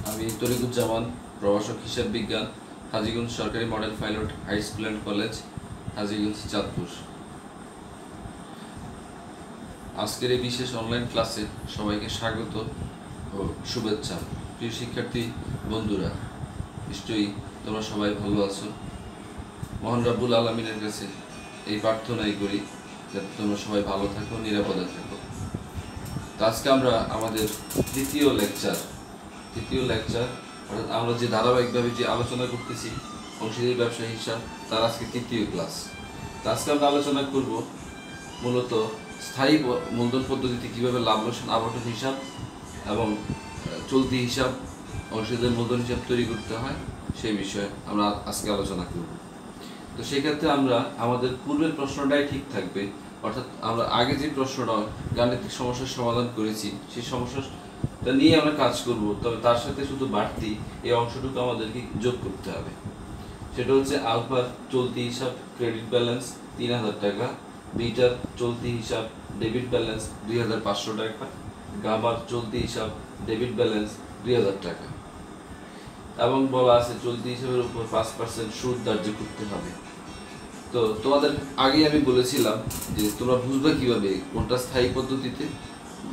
আমি তরিকুজ্জামান, প্রভাষক হিসাব বিজ্ঞান, হাজীগঞ্জ সরকারি model pilot high school and college, Hajiganj, Chandpur. আজকের এই বিশেষ অনলাইন ক্লাসে সবাইকে স্বাগত ও শুভেচ্ছা। প্রিয় শিক্ষার্থী বন্ধুরা, নিশ্চয়ই তোমরা সবাই ভালো আছো। মহান রব্বুল আলামিনের কাছে এই প্রার্থনাই করি যাতে তোমরা সবাই ভালো থাকো, নিরাপদে থাকো। তো আজকে আমরা আমাদের তৃতীয় লেকচার অর্থাৎ আমরা যে ধারাবাহিকভাবে যে আলোচনা করতেছি অংশীদারি ব্যবসা হিসাব, তার আজকে তৃতীয় ক্লাস। তো আজকে আমরা আলোচনা করব মূলত স্থায়ী মূলধন পদ্ধতিতে কীভাবে লাভ লোকসান আবর্তন হিসাব এবং চলতি হিসাব, অংশীদারি মূলধন হিসাব তৈরি করতে হয় সেই বিষয়ে আমরা আজকে আলোচনা করব। তো সেক্ষেত্রে আমরা আমাদের পূর্বের প্রশ্নটাই ঠিক থাকবে, অর্থাৎ আমরা আগে যে প্রশ্নটা গাণিতিক সমস্যার সমাধান করেছি সেই সমস্যাটা নিয়ে আমরা কাজ করব, তবে তার সাথে শুধু বাড়তি এই অংশটুকু আমাদেরকে যোগ করতে হবে। সেটা হচ্ছে আলফার চলতি হিসাব ক্রেডিট ব্যালেন্স 3000 টাকা, বিটার চলতি হিসাব ডেবিট ব্যালেন্স 2500 টাকা, গামার চলতি হিসাব ডেবিট ব্যালেন্স 2000 টাকা, এবং বলা আছে চলতি হিসাবের উপর 5% সুদ ধার্য করতে হবে। তো তোমাদের আগেই আমি বলেছিলাম যে তোমরা বুঝবে কিভাবে কোনটা স্থায়ী পদ্ধতিতে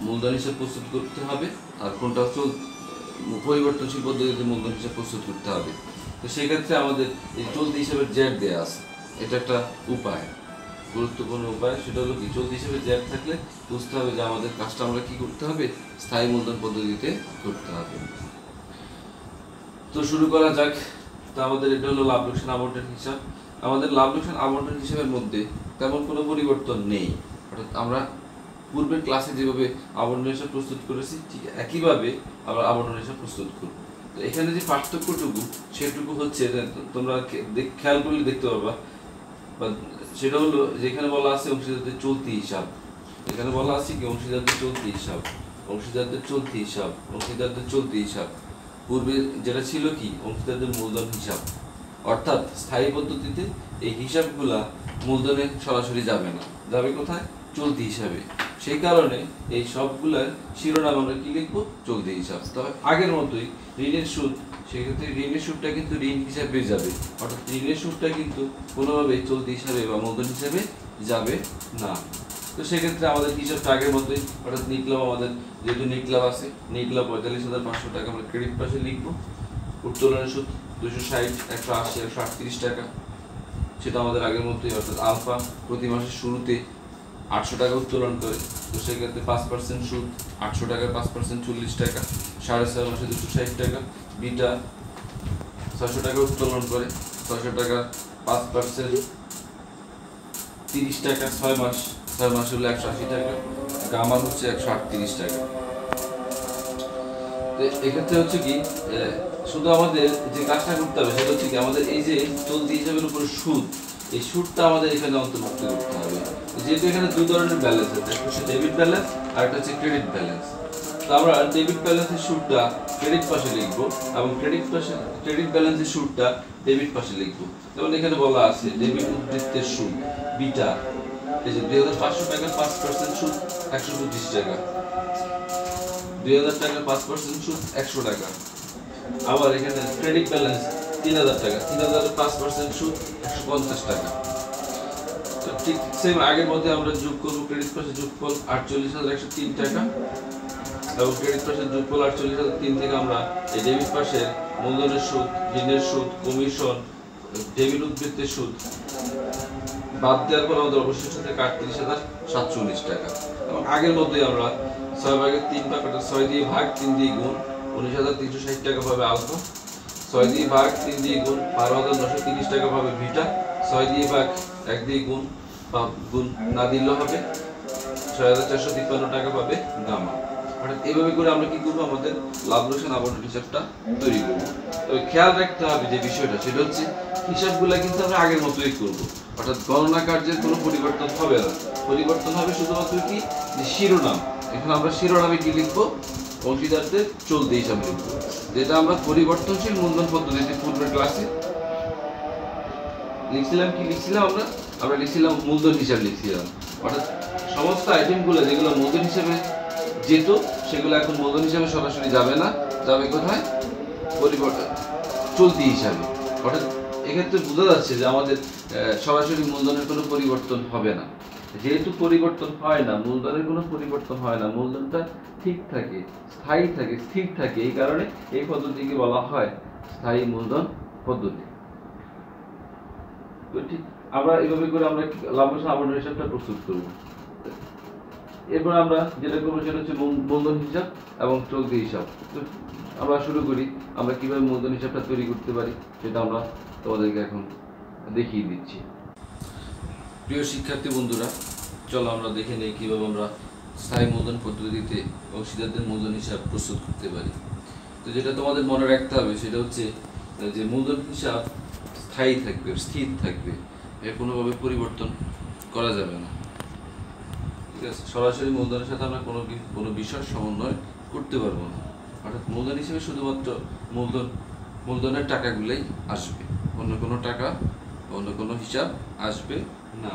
মূলধন হিসাব প্রস্তুত করতে হবে আর কোনটা পরিবর্তনশীল পদ্ধতিতে মূলধন হিসাব প্রস্তুত করতে হবে। তো সেক্ষেত্রে আমাদের এই চলতি হিসাবের জ্যাট দেওয়া আছে, এটা একটা উপায়, গুরুত্বপূর্ণ উপায়। সেটা হলো কি, চলতি হিসাবে জ্যাট থাকলে বুঝতে হবে যে আমাদের কাজটা আমরা কি করতে হবে, স্থায়ী মূলধন পদ্ধতিতে করতে হবে। তো শুরু করা যাক। তো আমাদের এটা হলো লাভ লোকসান আবর্তন হিসাব। আমাদের লাভ লোকসান আবর্তন হিসাবের মধ্যে তেমন কোনো পরিবর্তন নেই, অর্থাৎ আমরা পূর্বের ক্লাসে যেভাবে আবর্তন হিসাব প্রস্তুত করেছি ঠিক একইভাবে আমরা আবর্তন হিসাব প্রস্তুত করব। তো এখানে যে পার্থক্যটুকু সেটুকু হচ্ছে, তোমরা খেয়াল করলে দেখতে পারবা, সেটা হলো যেখানে বলা আছে অংশীদারদের চলতি হিসাব, এখানে বলা আছে কি অংশীদারদের চলতি হিসাব, অংশীদারদের চলতি হিসাব, অংশীদারদের চলতি হিসাব। পূর্বে যেটা ছিল কি অংশীদারদের মূলধন হিসাব, অর্থাৎ স্থায়ী পদ্ধতিতে এই হিসাবগুলা মূলধনে সরাসরি যাবে না, যাবে কোথায়, চলতি হিসাবে। সেই কারণে এই সবগুলার শিরোনাম আমরা কি লিখবো, চলতি হিসাব। তবে আগের মতোই ঋণের সুদ, সেক্ষেত্রে ঋণের সুদটা কিন্তু ঋণ হিসাবে যাবে, অর্থাৎ ঋণের সুদটা কিন্তু কোনোভাবেই চলতি হিসাবে বা মূলধন হিসাবে যাবে না। তো সেক্ষেত্রে আমাদের হিসাবটা আগের মতোই, অর্থাৎ নিট লাভ, আমাদের যেহেতু নিট লাভ আছে, নিট লাভ 45,500 টাকা আমরা ক্রেডিট পাশে লিখবো। উত্তোলনের সুদ 260, 180, 138 টাকা, সেটা আমাদের আগের মতোই, অর্থাৎ আলফা প্রতি মাসের শুরুতে 800 টাকা উত্তোলন করে, তো সেক্ষেত্রে 5% সুদ, 800 টাকার 5% 40 টাকা, 6.5 মাসে 260 টাকা। বিটা 600 টাকা উত্তোলন করে, 600 টাকা 5% 30 টাকা, 6 মাস হলো 180 টাকা। গামা হচ্ছে 138 টাকা। তো এক্ষেত্রে হচ্ছে কি, শুধু আমাদের যে কাজটা করতে হবে সেটা হচ্ছে কি, আমাদের এই যে চলতি হিসাবের উপরে সুদ, এই সুদটা আমাদের এখানে অন্তর্ভুক্ত করতে হবে। যেহেতু এখানে দুই ধরনের ব্যালেন্স আছে, একটা হচ্ছে ডেবিট ব্যালেন্স আর একটা হচ্ছে ক্রেডিট ব্যালেন্স। তো আমরা ডেবিট ব্যালেন্সের সুদটা ক্রেডিট পাশে লিখবো এবং ক্রেডিট ব্যালেন্সের সুদটা ডেবিট পাশে লিখবো। যেমন এখানে বলা আছে ডেবিট উদ্বৃত্তের সুদ বিটা, এই যে 2500 টাকার 5% সুদ 125 টাকা, 2000 টাকার 5% সুদ 100 টাকা। আবার এখানে ক্রেডিট ব্যালেন্স 3000 টাকা, 3000 এর 5% সুদ 150 টাকা। তো ঠিক সেম আগের মধ্যে আমরা যোগ করব, ক্রেডিট পাশে যোগফল 48,103 টাকা এবং ক্রেডিট পাশে যোগফল 48,003 থেকে আমরা এই ডেবিট পাশে মূলধনের সুদ, ঋণের সুদ, কমিশন, ডেবিট উদ্বৃত্তের সুদ বাদ দেওয়ার পর আমাদের অবশিষ্ট থাকে 38,719 টাকা। এবং আগের মধ্যেই আমরা 6 ভাগের 3 টাকাটা 6 দিয়ে ভাগ 3 দিয়ে গুণ 19,360 টাকা পাবে আলফা, 6 দিয়ে ভাগ 3 দিয়ে গুণ 12,930 টাকা পাবে বিটা, 6 দিয়ে ভাগ 1 দিয়ে গুণ না দিলেও হবে 6,453 টাকা পাবে গামা। অর্থাৎ এইভাবে করে আমরা কি করবো, আমাদের লাভ লোকসান আবর্তন হিসাবটা তৈরি করবো। তবে খেয়াল রাখতে হবে যে বিষয়টা, সেটা হচ্ছে হিসাবগুলা কিন্তু আমরা আগের মতোই করবো, অর্থাৎ গণনা কার্যের কোনো পরিবর্তন হবে না। পরিবর্তন হবে শুধুমাত্র কি, যে শিরোনাম। এখন আমরা শিরোনামে কি লিখবো, অংশীদারদের চলতি হিসাব লিখবো, যেটা আমরা পরিবর্তনশীল মূলধন পদ্ধতিতে পূর্বের ক্লাসে লিখছিলাম। কি লিখছিলাম আমরা লিখছিলাম মূলধন হিসাব লিখছিলাম, অর্থাৎ সমস্ত আইটেমগুলো যেগুলো মূলধন হিসাবে যেত সেগুলো এখন মূলধন হিসাবে সরাসরি যাবে না, যাবে কোথায়, পরিবর্তন চলতি হিসাবে। অর্থাৎ এক্ষেত্রে বোঝা যাচ্ছে যে আমাদের সরাসরি মূলধনের কোনো পরিবর্তন হবে না। যেহেতু পরিবর্তন হয় না, মূলধনের কোনো পরিবর্তন হয় না, মূলধনটা ঠিক থাকে, স্থায়ী থাকে, স্থির থাকে, এই কারণে এই পদ্ধতিকে বলা হয় স্থায়ী মূলধন পদ্ধতি। তো ঠিক আমরা এভাবে করে আমরা লাভ লোকসান আবরণ হিসাবটা প্রস্তুত করব। এরপর আমরা যেটা করবো সেটা হচ্ছে মূলধন হিসাব এবং চলতি হিসাব। তো আমরা শুরু করি, আমরা কিভাবে মূলধন হিসাবটা তৈরি করতে পারি সেটা আমরা তোমাদেরকে এখন দেখিয়ে দিচ্ছি। প্রিয় শিক্ষার্থী বন্ধুরা, চলো আমরা দেখে নিই কীভাবে আমরা স্থায়ী মূলধন পদ্ধতিতে অংশীদারদের মূলধন হিসাব প্রস্তুত করতে পারি। তো যেটা তোমাদের মনে রাখতে হবে সেটা হচ্ছে যে মূলধন হিসাব স্থায়ী থাকবে, স্থির থাকবে, এর কোনোভাবে পরিবর্তন করা যাবে না। ঠিক আছে, সরাসরি মূলধনের সাথে আমরা কোনো বিষয় সমন্বয় করতে পারবো না। অর্থাৎ মূলধন হিসেবে শুধুমাত্র মূলধনের টাকাগুলোই আসবে, অন্য কোনো টাকা, অন্য কোনো হিসাব আসবে না।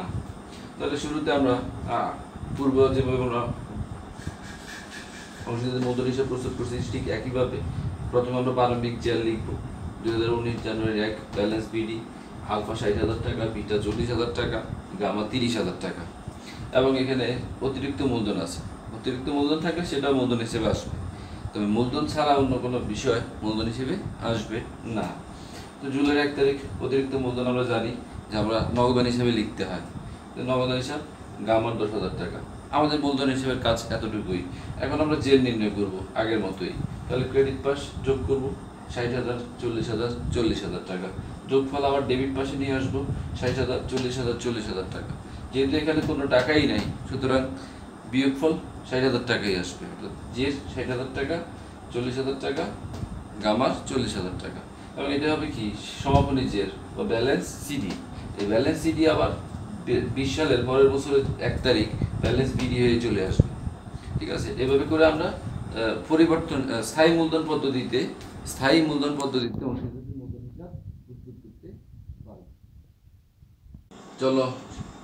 তাহলে শুরুতে আমরা পূর্ব যেভাবে আমরা অংশীদারদের মূলধন হিসাব প্রস্তুত করছি ঠিক একইভাবে প্রথমে আমরা প্রারম্ভিক জেল লিখবো। 2019 জানুয়ারি 1 ব্যালেন্স বিডি আলফা 60,000 টাকা, বিটা 40,000 টাকা, গামা 30,000 টাকা। এবং এখানে অতিরিক্ত মূলধন আছে, অতিরিক্ত মূলধন থাকলে সেটা মূলধন হিসেবে আসবে, তবে মূলধন ছাড়া অন্য কোনো বিষয় মূলধন হিসেবে আসবে না। তো জুলাইয়ের 1 তারিখ অতিরিক্ত মূলধন আমরা জানি যে আমরা নগদান হিসেবে লিখতে হয়। তো নগদান হিসাব গামার 10,000 টাকা। আমাদের মূলধন হিসেবের কাজ এতটুকুই। এখন আমরা জেল নির্ণয় করব আগের মতোই। তাহলে ক্রেডিট পাস যোগ করব 60,000, 40,000, 40,000 টাকা। যোগফল আবার ডেবিট পাশে নিয়ে আসবো 60,000, 40,000, 40,000 টাকা। যেহেতু এখানে কোনো টাকাই নাই, সুতরাং বিয়োগফল 60,000 টাকাই আসবে। জের 60,000 টাকা, 40,000 টাকা, গামার 40,000 টাকা। এবং এটা হবে কি সমাপনী জের বা ব্যালেন্স সিডি। এই ব্যালেন্স সিডি আবার 20 সালের পরের বছরের 1 তারিখ ব্যালেন্স বিডি হয়ে চলে আসবে। ঠিক আছে, এভাবে করে আমরা স্থায়ী মূলধন পদ্ধতিতে অংশীদারদের মূলধন হিসাব প্রস্তুত করতে পারি। চলো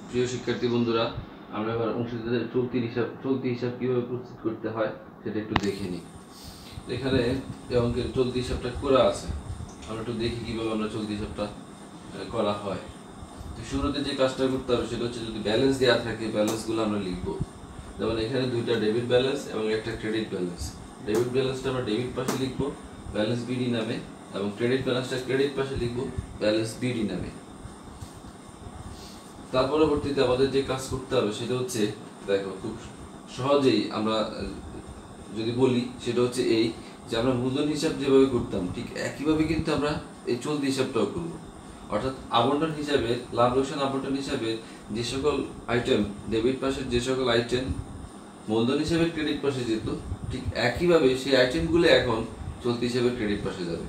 প্রিয় শিক্ষার্থী বন্ধুরা, আমরা এবার অংশীদারদের চলতি হিসাব কিভাবে প্রস্তুত করতে হয় সেটা একটু দেখে নিই। এখানে অঙ্কের চলতি হিসাবটা করা আছে, আমরা একটু দেখি কিভাবে আমরা চলতি হিসাবটা করা হয়। তো শুরুতে যে কাজটা করতে হবে সেটা হচ্ছে যদি ব্যালেন্স দেওয়া থাকে ব্যালেন্সগুলো আমরা লিখবো। যেমন এখানে 2টা ডেবিট ব্যালেন্স এবং একটা ক্রেডিট ব্যালেন্স। ডেবিট ব্যালেন্সটা আমরা ডেবিট পাশে লিখবো ব্যালেন্স বিডি নামে, এবং ক্রেডিট ব্যালেন্সটা ক্রেডিট পাশে লিখবো ব্যালেন্স বিডি নামে। তার পরবর্তীতে আমাদের যে কাজ করতে হবে সেটা হচ্ছে, দেখো খুব সহজেই আমরা যদি বলি সেটা হচ্ছে এই যে আমরা মূলধন হিসাব যেভাবে করতাম ঠিক একইভাবে কিন্তু আমরা এই চলতি হিসাবটাও করব। অর্থাৎ আবন্টন হিসাবে, লাভ লোকসান আবন্টন হিসাবে যে সকল আইটেম ডেবিট পাশের যে সকল আইটেম মূলধন হিসাবে ক্রেডিট পাশে যেত, ঠিক একইভাবে সেই আইটেমগুলো এখন চলতি হিসাবে ক্রেডিট পাশে যাবে।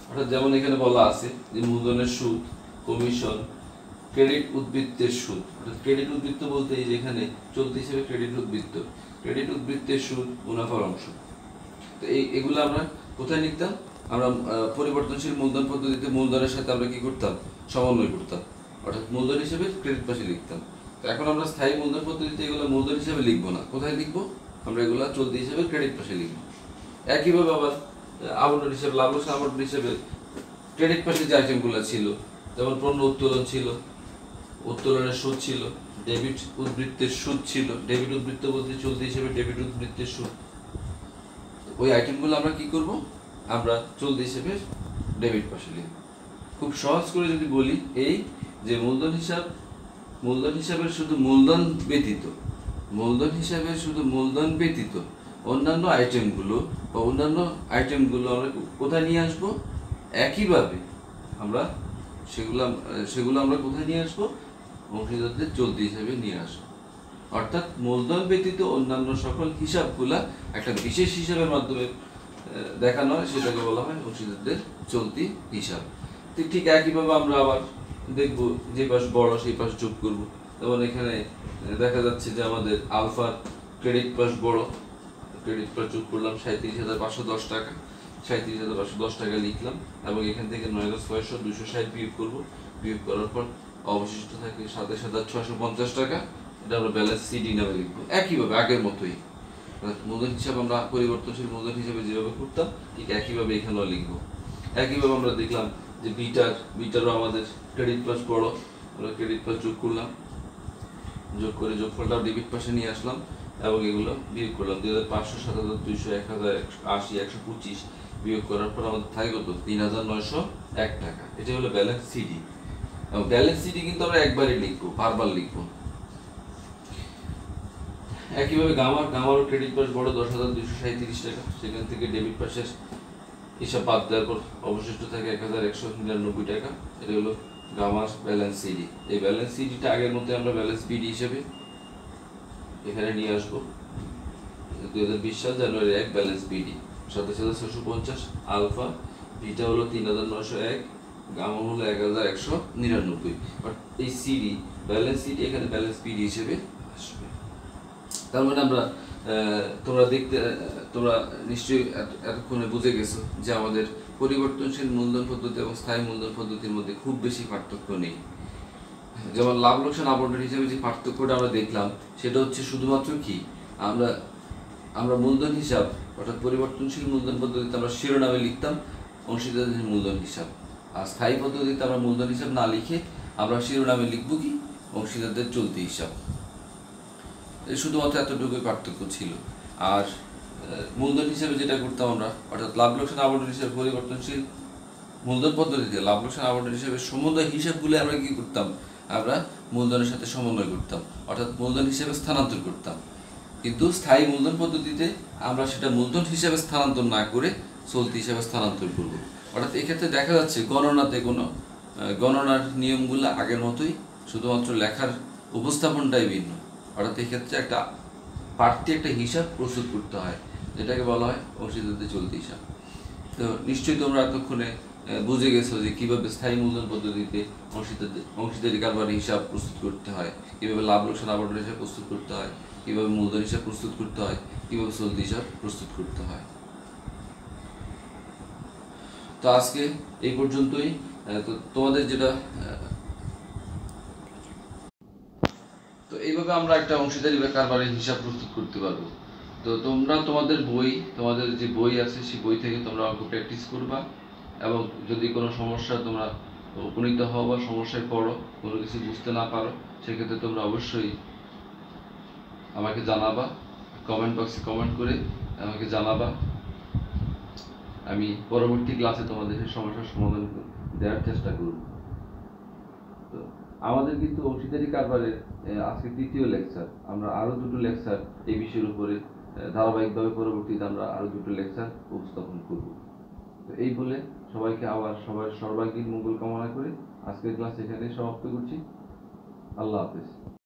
অর্থাৎ যেমন এখানে বলা আছে যে মূলধনের সুদ, কমিশন, ক্রেডিট উদ্বৃত্তের সুদ। অর্থাৎ ক্রেডিট উদ্বৃত্ত বলতে এই যেখানে চলতি হিসেবে ক্রেডিট উদ্বৃত্তের সুদ মুনাফার অংশ। তো এগুলো আমরা কোথায় লিখতাম? আমরা পরিবর্তনশীল মূলধন পদ্ধতিতে মূলধনের সাথে আমরা কি করতাম? সমন্বয় করতাম, অর্থাৎ মূলধন হিসেবে ক্রেডিট পাশে লিখতাম। তো এখন আমরা স্থায়ী মূলধন পদ্ধতিতে এগুলো মূলধন হিসেবে লিখবো না, কোথায় লিখবো? আমরা এগুলো চলতি হিসেবে ক্রেডিট পাশে লিখবো। একইভাবে আবার আবন্টন হিসেবে, লাভ লোকসান আবন্টন হিসেবে ক্রেডিট পাশে যে আইটেমগুলো ছিল, যেমন পণ্য উত্তোলন ছিল, উত্তোলনের সুদ ছিল, ডেবিট উদ্বৃত্তের সুদ ছিল। ডেবিট উদ্বৃত্ত বলতে চলতি হিসেবে ডেবিট উদ্বৃত্তের সুদ। ওই আইটেমগুলো আমরা কি করব? আমরা চলতি হিসেবে ডেবিট পাশে লিখব। খুব সহজ করে যদি বলি এই যে মূলধন হিসাবের শুধু মূলধন ব্যতীত অন্যান্য আইটেমগুলো আমরা কোথায় নিয়ে আসবো? একইভাবে আমরা সেগুলো আমরা কোথায় নিয়ে আসবো? অংশীদারদের চলতি হিসাবে নিয়ে আসবো। অর্থাৎ মূলধন ব্যতীত অন্যান্য সকল হিসাবগুলা একটা বিশেষ হিসাবের মাধ্যমে দেখানো হয়, সেটাকে বলা হয় অংশীদারদের চলতি হিসাব। ঠিক একইভাবে আমরা আবার দেখব যে পাশ বড় সেই পাশ যোগ করব। যেমন এখানে দেখা যাচ্ছে যে আমাদের আলফার ক্রেডিট পাশ বড়, ক্রেডিট পাশ যোগ করলাম 37,510 টাকা, 37,510 টাকা লিখলাম, এবং এখান থেকে 9,600,260 বিয়োগ করব। বিয়োগ করার পর অবশিষ্ট থাকে 27,650 টাকা। এটা আমরা ব্যালেন্স সিডি নামে লিখবো একইভাবে আগের মতোই। মূলধন হিসাব আমরা পরিবর্তনশীল মূলধন হিসাবে যেভাবে করতাম ঠিক একইভাবে এখানেও লিখবো। একইভাবে আমরা দেখলাম যে বিটারও আমাদের ক্রেডিট প্লাস বড়, আমরা ক্রেডিট প্লাস যোগ করলাম, যোগ করে যোগফলটা ডেবিট পাশে নিয়ে আসলাম এবং এগুলো বিয়োগ করলাম। 2500, 7200, 1080, 125 বিয়োগ করার পর আমাদের থাকে কত? 3901 টাকা। এটা হলো ব্যালেন্স সিডি। এবং ব্যালেন্স সিডি কিন্তু আমরা একবারই লিখবো, বারবার লিখবো। একইভাবে গামারও ক্রেডিট পাস বড় 10,237 টাকা, সেখান থেকে ডেবিট পাশের হিসাব বাদ দেওয়ার পর অবশিষ্ট থাকে 1199 টাকা। এটা হলো গামার ব্যালেন্স সিডি। এই ব্যালেন্স সিডিটা আগের মতো আমরা ব্যালেন্স বিডি হিসেবে এখানে নিয়ে আসবো। 2020 সাল জানুয়ারি 1 ব্যালেন্স বিডি 27,650, আলফা বিটা হলো 3,901, গামা হলো 1,199। বাট এই সিডি ব্যালেন্স সিডি এখানে ব্যালেন্স বিডি হিসেবে আসবে। তার মানে আমরা তোমরা নিশ্চয়ই এতক্ষণে বুঝে গেছো যে আমাদের পরিবর্তনশীল মূলধন পদ্ধতি এবং স্থায়ী মূলধন পদ্ধতির মধ্যে খুব বেশি পার্থক্য নেই। যেমন লাভ লোকসান আবন্টন হিসেবে যে পার্থক্যটা আমরা দেখলাম সেটা হচ্ছে শুধুমাত্র কি আমরা মূলধন হিসাব অর্থাৎ পরিবর্তনশীল মূলধন পদ্ধতিতে আমরা শিরোনামে লিখতাম অংশীদারদের মূলধন হিসাব, আর স্থায়ী পদ্ধতিতে আমরা মূলধন হিসাব না লিখে আমরা শিরোনামে লিখব কি অংশীদারদের চলতি হিসাব। এই শুধুমাত্র এতটুকুই পার্থক্য ছিল। আর মূলধন হিসেবে যেটা করতাম আমরা অর্থাৎ লাভ লোকসান আবন্টন হিসেবে পরিবর্তনশীল মূলধন পদ্ধতিতে লাভ লোকসান আবন্টন হিসেবে সমন্বয় হিসাবগুলো আমরা কি করতাম? আমরা মূলধনের সাথে সমন্বয় করতাম, অর্থাৎ মূলধন হিসেবে স্থানান্তর করতাম। কিন্তু স্থায়ী মূলধন পদ্ধতিতে আমরা সেটা মূলধন হিসেবে স্থানান্তর না করে চলতি হিসেবে স্থানান্তর করব। অর্থাৎ এক্ষেত্রে দেখা যাচ্ছে গণনাতে কোনো গণনার নিয়মগুলো আগের মতোই, শুধুমাত্র লেখার উপস্থাপনটাই ভিন্ন। অর্থাৎ এক্ষেত্রে একটা বাড়তি একটা হিসাব প্রস্তুত করতে হয়, যেটাকে বলা হয় অংশীদারদের চলতি হিসাব। তো নিশ্চয়ই তোমরা এতক্ষণে বুঝে গেছো যে কীভাবে স্থায়ী মূলধন পদ্ধতিতে অংশীদারি কারবারের হিসাব প্রস্তুত করতে হয়, কীভাবে লাভ লোকসান আবন্টন হিসাব প্রস্তুত করতে হয়, কীভাবে মূলধন হিসাব প্রস্তুত করতে হয়, কীভাবে চলতি হিসাব প্রস্তুত করতে হয়। তো আজকে এই পর্যন্তই। তো তোমাদের যেটা তো এইভাবে আমরা একটা অংশীদারি বা কারবারের হিসাব প্রস্তুত করতে পারবো। তো তোমরা তোমাদের যে বই আছে সেই বই থেকে তোমরা অঙ্ক প্র্যাকটিস করবা, এবং যদি কোনো সমস্যা তোমরা উপনীত হও বা সমস্যায় পড়ো, কোনো কিছু বুঝতে না পারো, সেক্ষেত্রে তোমরা অবশ্যই আমাকে জানাবা, কমেন্ট বক্সে কমেন্ট করে আমাকে জানাবা। আমি পরবর্তী ক্লাসে তোমাদের সেই সমস্যার সমাধান দেওয়ার চেষ্টা করব। তো আমাদের কিন্তু অংশীদারি কারবারের আজকে 3য় লেকচার। আমরা আরও 2টো লেকচার এই বিষয়ের উপরে ধারাবাহিকভাবে পরবর্তীতে আমরা আরও 2টো লেকচার উপস্থাপন করব। তো এই বলে সবাইকে সবার সর্বাঙ্গীন মঙ্গল কামনা করে আজকের ক্লাস এখানেই সমাপ্ত করছি। আল্লাহ হাফেজ।